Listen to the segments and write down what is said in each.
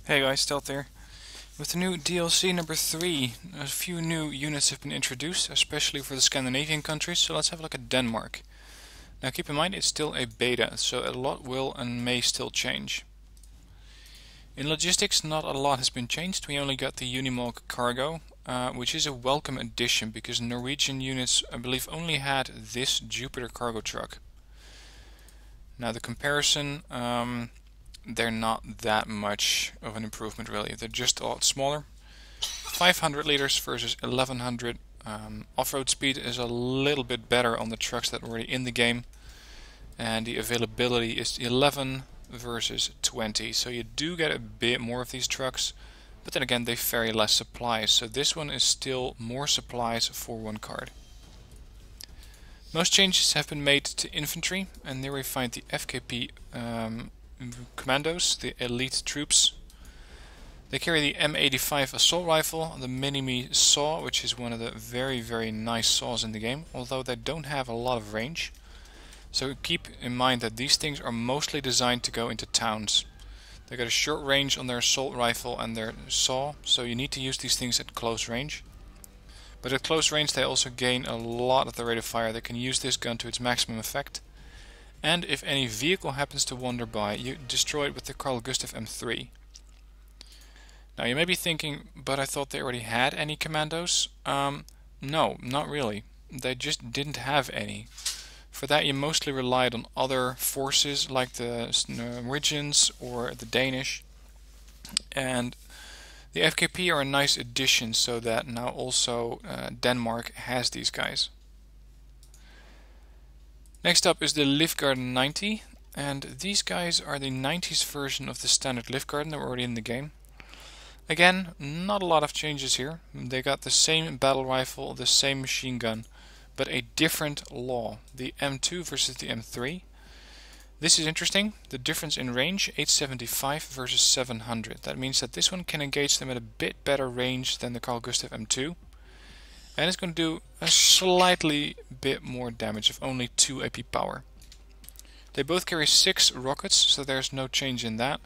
Hey guys, Stealth here. With the new DLC number 3, a few new units have been introduced, especially for the Scandinavian countries, so let's have a look at Denmark. Now keep in mind it's still a beta, so a lot will and may still change. In logistics, not a lot has been changed. We only got the Unimog cargo, which is a welcome addition because Norwegian units, I believe, only had this Jupiter cargo truck. Now the comparison, they're not that much of an improvement really. They're just a lot smaller. 500 liters versus 1100. Off-road speed is a little bit better on the trucks that are already in the game. And the availability is 11 versus 20. So you do get a bit more of these trucks. But then again, they vary less supplies. So this one is still more supplies for one card. Most changes have been made to infantry. And there we find the FKP commandos, the elite troops. They carry the M85 assault rifle, the Mini-Me saw, which is one of the very nice saws in the game, although they don't have a lot of range. So keep in mind that these things are mostly designed to go into towns. They got a short range on their assault rifle and their saw, so you need to use these things at close range. But at close range they also gain a lot of the rate of fire. They can use this gun to its maximum effect. And if any vehicle happens to wander by, you destroy it with the Carl Gustaf M3. Now you may be thinking, but I thought they already had any commandos? No, not really. They just didn't have any. For that you mostly relied on other forces like the Norwegians or the Danish. And the FKP are a nice addition so that now also Denmark has these guys. Next up is the Livgarden 90, and these guys are the 90s version of the standard Livgarden that were already in the game. Again, not a lot of changes here. They got the same battle rifle, the same machine gun, but a different law. The M2 versus the M3. This is interesting. The difference in range, 875 versus 700. That means that this one can engage them at a bit better range than the Carl Gustaf M2. And it's going to do a slightly bit more damage of only 2 AP power. They both carry 6 rockets, so there's no change in that.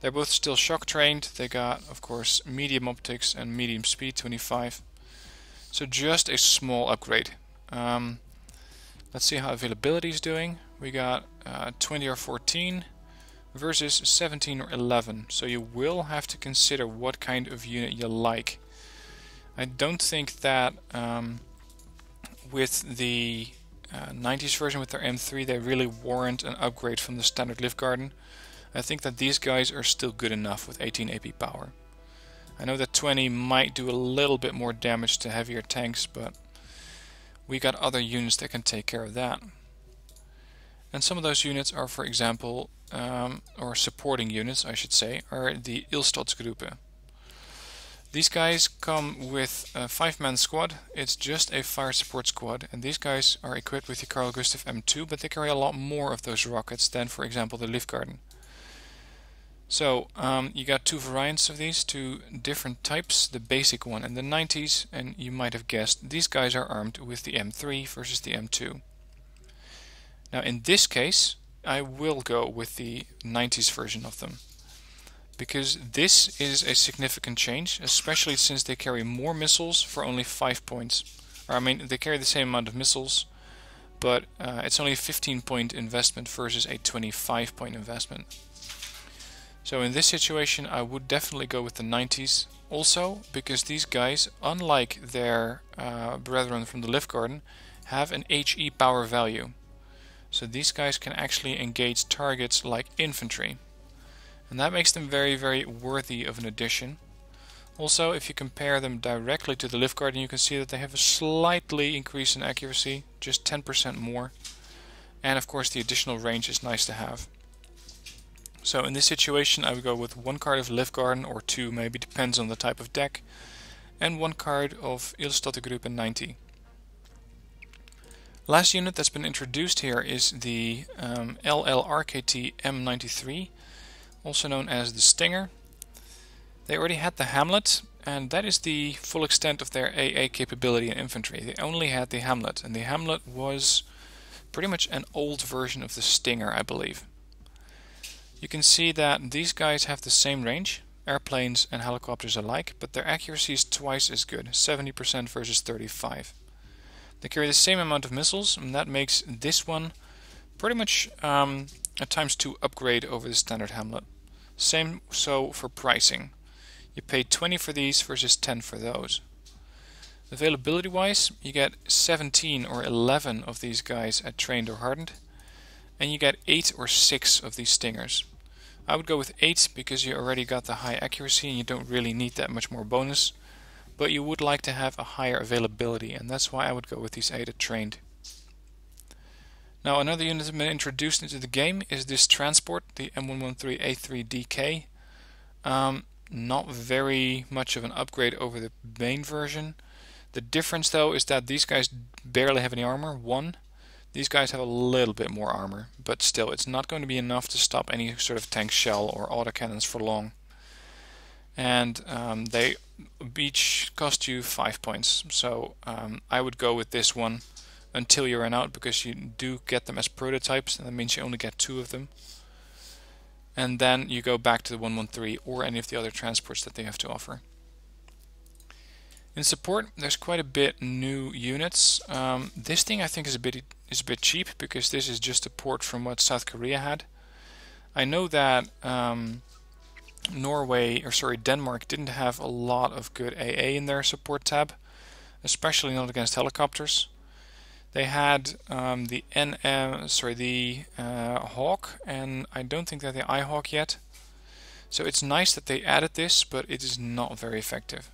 They're both still shock trained. They got, of course, medium optics and medium speed, 25. So just a small upgrade. Let's see how availability is doing. We got 20 or 14 versus 17 or 11. So you will have to consider what kind of unit you like. I don't think that with the 90s version with their M3 they really warrant an upgrade from the standard Livgarden. I think that these guys are still good enough with 18 AP power. I know that 20 might do a little bit more damage to heavier tanks, but we got other units that can take care of that. And some of those units are, for example, or supporting units I should say, are the Ilstadsgruppe. These guys come with a 5-man squad. It's just a fire support squad, and these guys are equipped with the Carl Gustaf M2, but they carry a lot more of those rockets than, for example, the Livgarden. So you got 2 variants of these, 2 different types, the basic one and the 90s, and you might have guessed these guys are armed with the M3 versus the M2. Now in this case I will go with the 90s version of them, because this is a significant change, especially since they carry more missiles for only 5 points. Or I mean, they carry the same amount of missiles, but it's only a 15-point investment versus a 25-point investment. So in this situation I would definitely go with the 90s, also because these guys, unlike their brethren from the Livgarden, have an HE power value. So these guys can actually engage targets like infantry. And that makes them very worthy of an addition. Also, if you compare them directly to the Livgarden, you can see that they have a slightly increase in accuracy, just 10% more. And of course the additional range is nice to have. So in this situation I would go with 1 card of Livgarden, or 2 maybe, depends on the type of deck, and 1 card of Ilstadsgruppe 90. Last unit that's been introduced here is the LLRKT M93, also known as the Stinger. They already had the Hamlet, and that is the full extent of their AA capability in infantry. They only had the Hamlet, and the Hamlet was pretty much an old version of the Stinger, I believe. You can see that these guys have the same range, airplanes and helicopters alike, but their accuracy is twice as good, 70% versus 35%. They carry the same amount of missiles, and that makes this one pretty much a ×2 upgrade over the standard Hamlet. Same so for pricing. You pay 20 for these versus 10 for those. Availability wise, you get 17 or 11 of these guys at trained or hardened, and you get 8 or 6 of these stingers. I would go with 8 because you already got the high accuracy and you don't really need that much more bonus, but you would like to have a higher availability, and that's why I would go with these 8 at trained. Now another unit that's been introduced into the game is this transport, the M113A3DK. Not very much of an upgrade over the main version. The difference though is that these guys barely have any armor, 1. These guys have a little bit more armor, but still it's not going to be enough to stop any sort of tank shell or autocannons for long. And they each cost you 5 points, so I would go with this one until you run out, because you do get them as prototypes, and that means you only get 2 of them. And then you go back to the 113 or any of the other transports that they have to offer. In support, there's quite a bit new units. This thing I think is a bit cheap, because this is just a port from what South Korea had. I know that Denmark didn't have a lot of good AA in their support tab, especially not against helicopters. They had the Hawk, and I don't think they're the iHawk yet. So it's nice that they added this, but it is not very effective.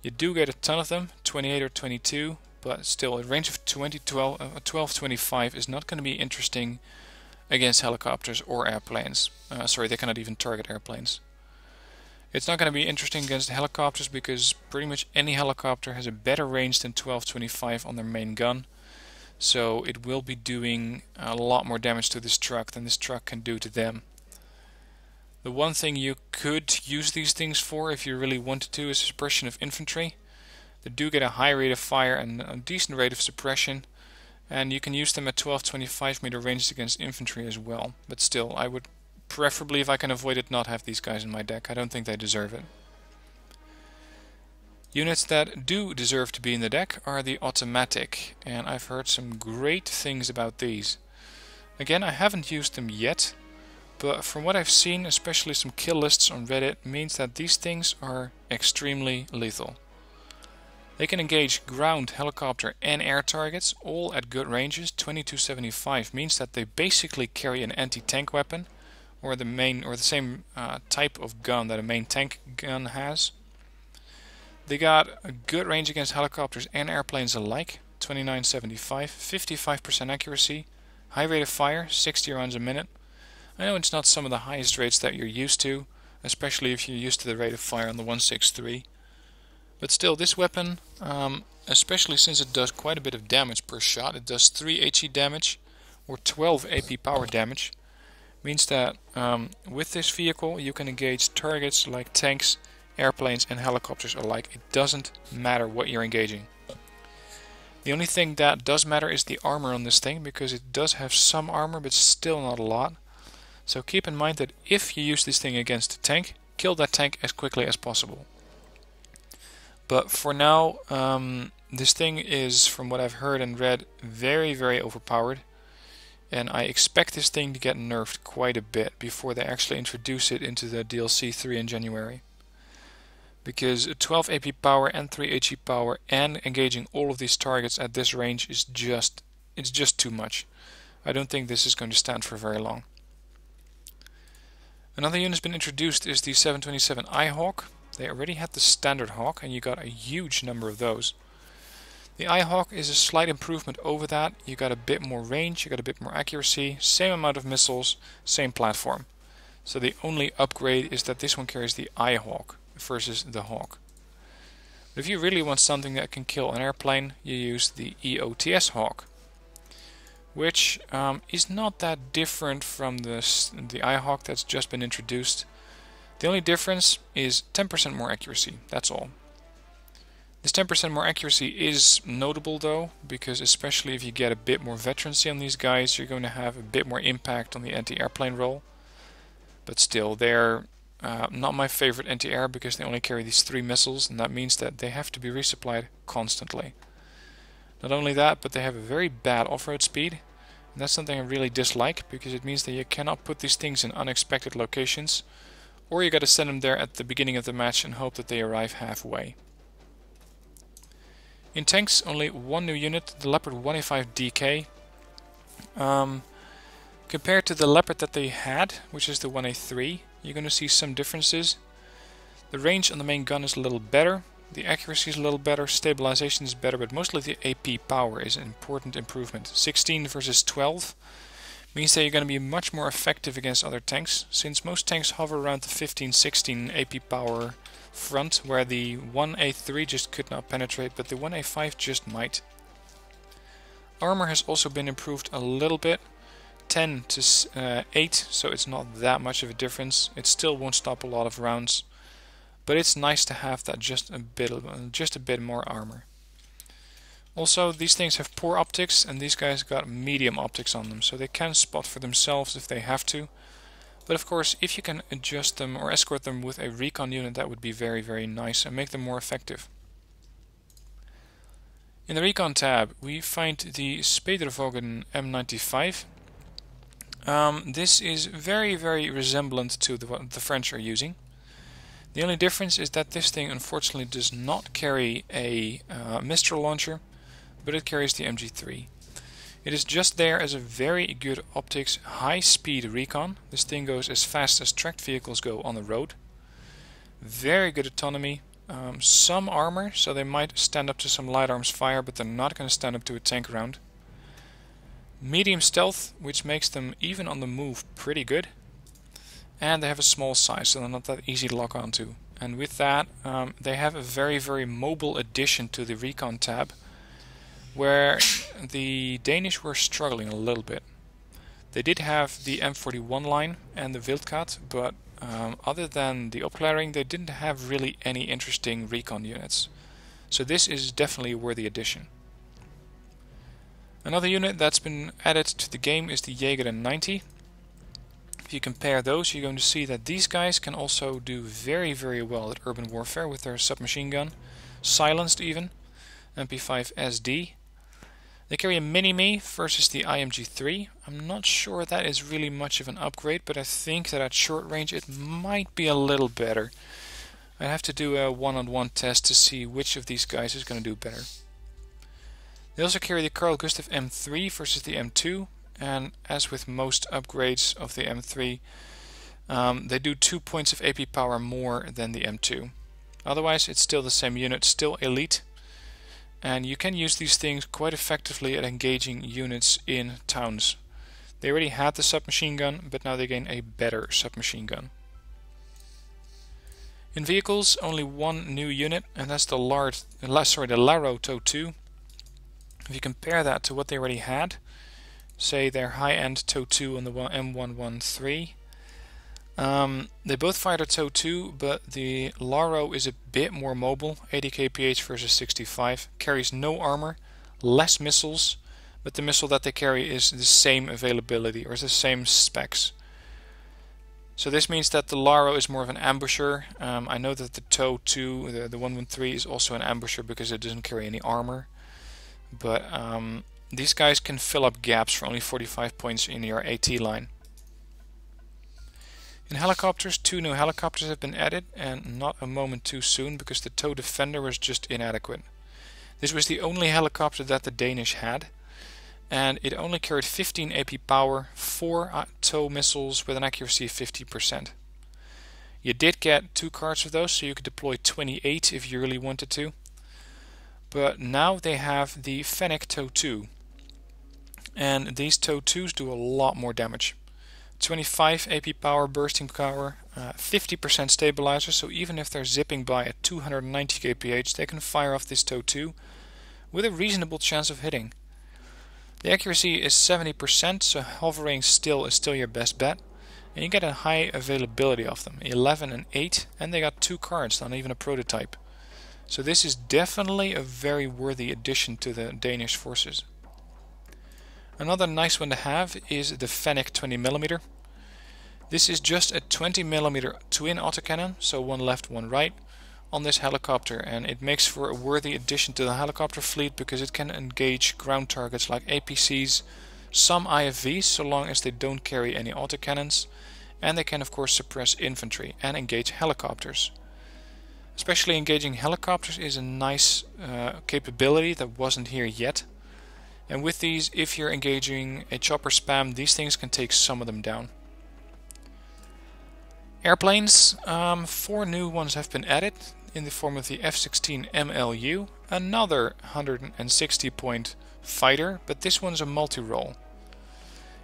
You do get a ton of them, 28 or 22, but still a range of 12-25 is not going to be interesting against helicopters or airplanes. They cannot even target airplanes. It's not going to be interesting against helicopters because pretty much any helicopter has a better range than 12-25 on their main gun. So it will be doing a lot more damage to this truck than this truck can do to them. The one thing you could use these things for, if you really wanted to, is suppression of infantry. They do get a high rate of fire and a decent rate of suppression, and you can use them at 12-25 meter ranges against infantry as well. But still, I would preferably, if I can avoid it, not have these guys in my deck. I don't think they deserve it. Units that do deserve to be in the deck are the automatic, and I've heard some great things about these. Again, I haven't used them yet, but from what I've seen, especially some kill lists on Reddit, means that these things are extremely lethal. They can engage ground, helicopter and air targets, all at good ranges. 22-75 means that they basically carry an anti-tank weapon, or the same type of gun that a main tank gun has. They got a good range against helicopters and airplanes alike, 29-75, 55% accuracy, high rate of fire, 60 rounds a minute. I know it's not some of the highest rates that you're used to, especially if you're used to the rate of fire on the 163. But still, this weapon, especially since it does quite a bit of damage per shot, it does 3 HE damage or 12 AP power damage, means that with this vehicle you can engage targets like tanks, airplanes and helicopters alike. It doesn't matter what you're engaging. The only thing that does matter is the armor on this thing, because it does have some armor but still not a lot. So keep in mind that if you use this thing against a tank, kill that tank as quickly as possible. But for now, this thing is, from what I've heard and read, very, very overpowered. And I expect this thing to get nerfed quite a bit before they actually introduce it into the DLC3 in January. Because 12 AP power and 3 HE power and engaging all of these targets at this range is just too much. I don't think this is going to stand for very long. Another unit that's been introduced is the 727i Hawk. They already had the standard Hawk and you got a huge number of those. The iHawk is a slight improvement over that. You got a bit more range, you got a bit more accuracy, same amount of missiles, same platform. So the only upgrade is that this one carries the iHawk versus the Hawk. But if you really want something that can kill an airplane, you use the EOTS Hawk, which is not that different from the iHawk that's just been introduced. The only difference is 10% more accuracy, that's all. This 10% more accuracy is notable though, because especially if you get a bit more veterancy on these guys, you're going to have a bit more impact on the anti-airplane roll. But still, they're Not my favorite anti-air because they only carry these 3 missiles, and that means that they have to be resupplied constantly. Not only that, but they have a very bad off-road speed. And that's something I really dislike, because it means that you cannot put these things in unexpected locations, or you gotta send them there at the beginning of the match and hope that they arrive halfway. In tanks, only one new unit, the Leopard 1A5 DK. Compared to the Leopard that they had, which is the 1A3, you're gonna see some differences. The range on the main gun is a little better, the accuracy is a little better, stabilization is better, but mostly the AP power is an important improvement. 16 versus 12 means that you're going to be much more effective against other tanks, since most tanks hover around the 15-16 AP power front, where the 1A3 just could not penetrate, but the 1A5 just might. Armor has also been improved a little bit, 10 to 8, so it's not that much of a difference. It still won't stop a lot of rounds, but it's nice to have that just a bit more armor. Also, these things have poor optics, and these guys got medium optics on them, so they can spot for themselves if they have to. But of course, if you can adjust them or escort them with a recon unit, that would be very, very nice and make them more effective. In the recon tab, we find the Spedervogen M95. This is very, very resemblant to what the French are using. The only difference is that this thing unfortunately does not carry a Mistral launcher, but it carries the MG3. It is just there as a very good optics, high speed recon. This thing goes as fast as tracked vehicles go on the road. Very good autonomy, some armor, so they might stand up to some light arms fire, but they're not going to stand up to a tank round. Medium stealth, which makes them even on the move pretty good. And they have a small size, so they're not that easy to lock onto. And with that, they have a very, very mobile addition to the recon tab, where the Danish were struggling a little bit. They did have the M41 line and the Wildcat, but other than the Opklaring, they didn't have really any interesting recon units. So this is definitely a worthy addition. Another unit that's been added to the game is the Jaeger 90. If you compare those, you're going to see that these guys can also do very, very well at urban warfare with their submachine gun, silenced even, MP5 SD. They carry a Mini-Me versus the IMG3. I'm not sure that is really much of an upgrade, but I think that at short range it might be a little better. I have to do a one-on-one test to see which of these guys is going to do better. They also carry the Carl Gustaf M3 versus the M2. And as with most upgrades of the M3, they do 2 points of AP power more than the M2. Otherwise, it's still the same unit, still elite. And you can use these things quite effectively at engaging units in towns. They already had the submachine gun, but now they gain a better submachine gun. In vehicles, only one new unit, and that's the Laro TOW 2. If you compare that to what they already had, say their high-end TOW 2 on the M113. They both fire the TOW 2, but the Laro is a bit more mobile, 80 kph versus 65, carries no armor, less missiles, but the missile that they carry is the same availability, or the same specs. So this means that the Laro is more of an ambusher. I know that the TOW 2, the 113, is also an ambusher because it doesn't carry any armor, but these guys can fill up gaps for only 45 points in your AT line. In helicopters, 2 new helicopters have been added, and not a moment too soon, because the TOW Defender was just inadequate. This was the only helicopter that the Danish had, and it only carried 15 AP power, 4 TOW missiles with an accuracy of 50%. You did get 2 cards of those, so you could deploy 28 if you really wanted to. But now they have the Fennec TOW 2. And these TOW 2s do a lot more damage. 25 AP power, bursting power, 50% stabilizer, so even if they're zipping by at 290 kph, they can fire off this TOW 2 with a reasonable chance of hitting. The accuracy is 70%, so hovering still is still your best bet. And you get a high availability of them, 11 and 8, and they got 2 cards, not even a prototype. So this is definitely a very worthy addition to the Danish forces. Another nice one to have is the Fennec 20mm. This is just a 20mm twin autocannon, so one left, one right, on this helicopter, and it makes for a worthy addition to the helicopter fleet because it can engage ground targets like APCs, some IFVs so long as they don't carry any autocannons, and they can of course suppress infantry and engage helicopters. Especially engaging helicopters is a nice capability that wasn't here yet. And with these, if you're engaging a chopper spam, these things can take some of them down. Airplanes, 4 new ones have been added in the form of the F-16 MLU, another 160 point fighter, but this one's a multi-role.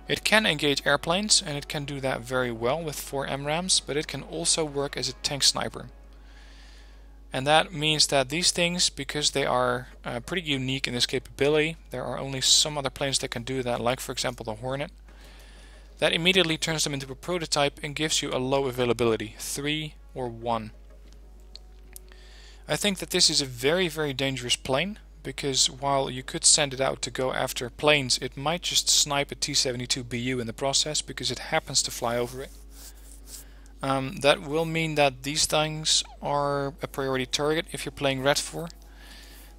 It can engage airplanes, and it can do that very well with 4 MRAMs, but it can also work as a tank sniper. And that means that these things, because they are pretty unique in this capability, there are only some other planes that can do that, like for example the Hornet. That immediately turns them into a prototype and gives you a low availability, 3 or 1. I think that this is a very dangerous plane, because while you could send it out to go after planes, it might just snipe a T-72BU in the process because it happens to fly over it. That will mean that these things are a priority target if you're playing Red 4.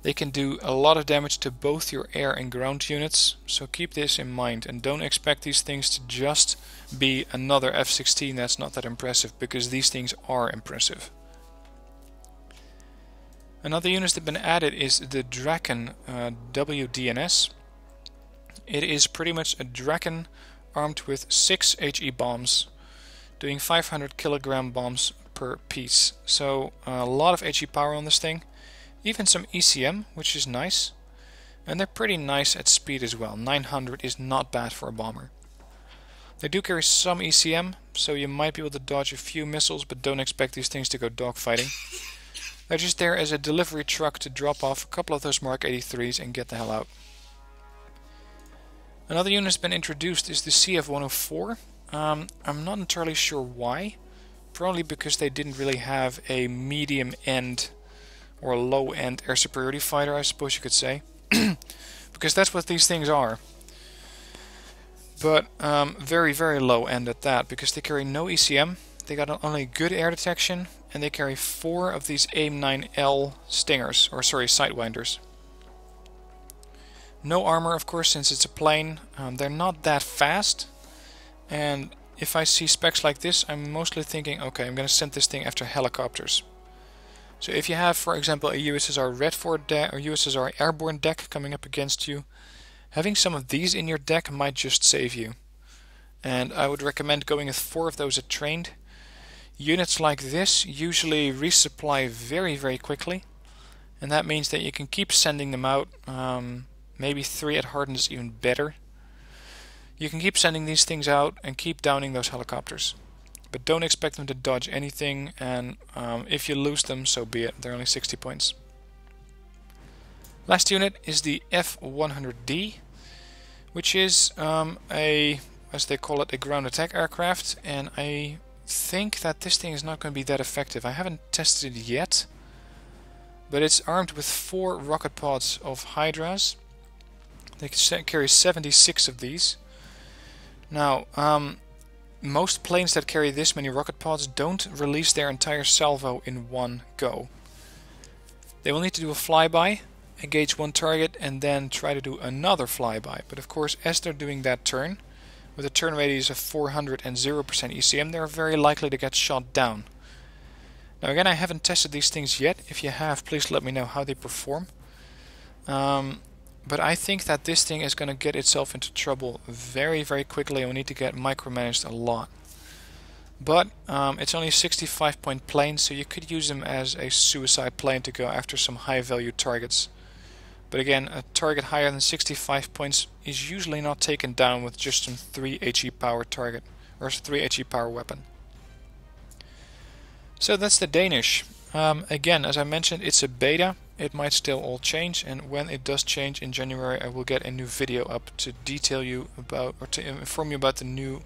They can do a lot of damage to both your air and ground units, so keep this in mind and don't expect these things to just be another F-16 that's not that impressive, because these things are impressive. Another unit that's been added is the Dragon WDNS. It is pretty much a Dragon armed with 6 HE bombs, doing 500 kilogram bombs per piece. So a lot of HE power on this thing. Even some ECM, which is nice. And they're pretty nice at speed as well. 900 is not bad for a bomber. They do carry some ECM, so you might be able to dodge a few missiles, but don't expect these things to go dogfighting. They're just there as a delivery truck to drop off a couple of those Mark 83s and get the hell out. Another unit that's been introduced is the CF-104. I'm not entirely sure why. Probably because they didn't really have a medium end or a low end air superiority fighter, I suppose you could say. Because that's what these things are. But very low end at that, because they carry no ECM, they got only good air detection, and they carry 4 of these AIM-9L Stingers, or sorry, Sidewinders. No armor, of course, since it's a plane. They're not that fast. And if I see specs like this, I'm mostly thinking, okay, I'm going to send this thing after helicopters. So if you have, for example, a USSR Red 4 deck or USSR Airborne deck coming up against you, having some of these in your deck might just save you. And I would recommend going with 4 of those at trained. Units like this usually resupply very quickly, and that means that you can keep sending them out. Maybe 3 at hardened is even better. You can keep sending these things out and keep downing those helicopters. But don't expect them to dodge anything, and if you lose them, so be it. They're only 60 points. Last unit is the F-100D, which is as they call it, a ground attack aircraft, and I think that this thing is not going to be that effective. I haven't tested it yet, but it's armed with 4 rocket pods of Hydras. They can carry 76 of these. Now, most planes that carry this many rocket pods don't release their entire salvo in one go. They will need to do a flyby, engage one target, and then try to do another flyby. But of course, as they're doing that turn, with a turn radius of 400 and 0% ECM, they're very likely to get shot down. Now again, I haven't tested these things yet. If you have, please let me know how they perform. But I think that this thing is going to get itself into trouble very quickly, and we need to get micromanaged a lot. But it's only a 65 point plane, so you could use them as a suicide plane to go after some high value targets. But again, a target higher than 65 points is usually not taken down with just some 3 HE power target, or 3 HE power weapon. So that's the Danish. Again, as I mentioned, it's a beta. It might still all change, and when it does change in January, I will get a new video up to detail you about, or to inform you about the new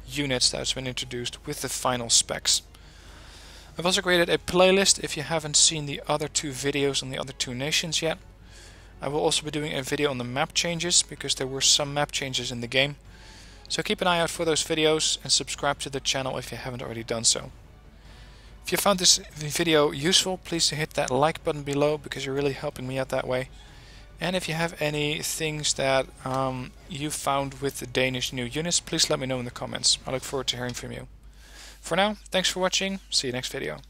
units that has been introduced with the final specs. I've also created a playlist if you haven't seen the other 2 videos on the other 2 nations yet. I will also be doing a video on the map changes, because there were some map changes in the game. So keep an eye out for those videos and subscribe to the channel if you haven't already done so. If you found this video useful, please hit that like button below because you're really helping me out that way. And if you have any things that you found with the Danish new units, please let me know in the comments. I look forward to hearing from you. For now, thanks for watching. See you next video.